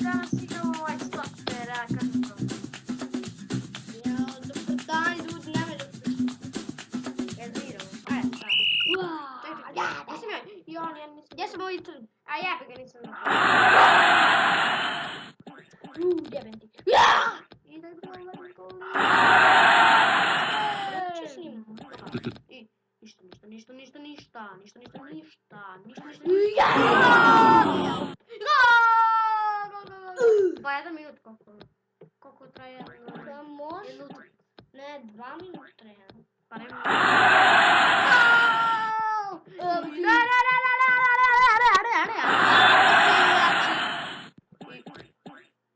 danas igramo ovaj software, kako to? Ja, dobar dan, ljudi, nemoj da Jel da igramo? Ajde, sad. Gdje sam ja? Gdje sam ovaj crn? A ja ga nisam vidio. jebem ti. Idaj dole, dole. Što snimam? I ništa. Pa 1 minut koliko traje? Da može? Minutu. Ne, 2 minuta treba. Pa nema.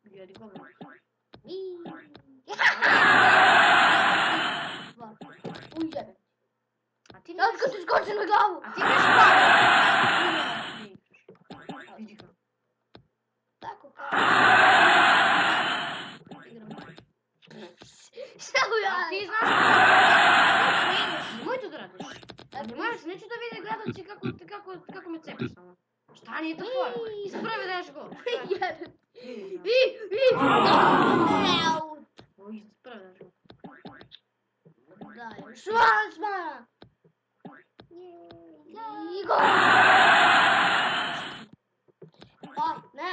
Jedi govno. Ujebe. A ti Ja kad ti skoči na glavu. A ti neš pati. Vidi ga. Tako kao. Igramo. Šta ja? A ti znaš nemoj to da radiš. Ne moraš, neću da vide gledalci kako me cepaš samo. Šta nije to fora? Ispravi daš go. Jebem. Oj, ispravi daš go. Da, još švansma. Igor. Aj, ne.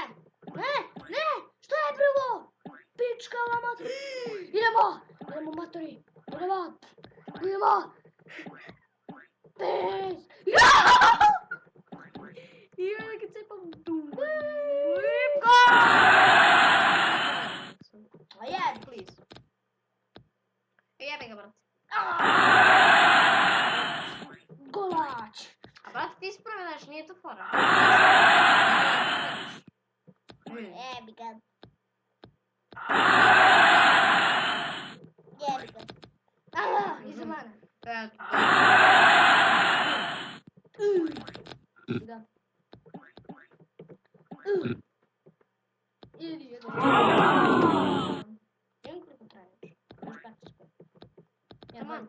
Što je prvo? Pička ova mater. Idemo matori. Idemo. Pes. I onda kad cepam tu. A je. Please. Jebi ga, brat. Golač. A brat, ti ispravi daš, nije to fora. Jebi ga. Iza mene. Eto. Da. Idi. Idem koliko traješ. Još 15 sekundi. Taman.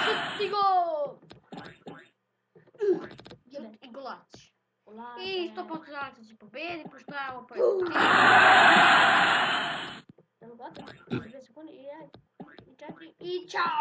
Šuti go! I golač. Golač. I 100% da će pobedi, pošto je ovo prvi. Evo gotovo. 2 sekunde i 4 i čao!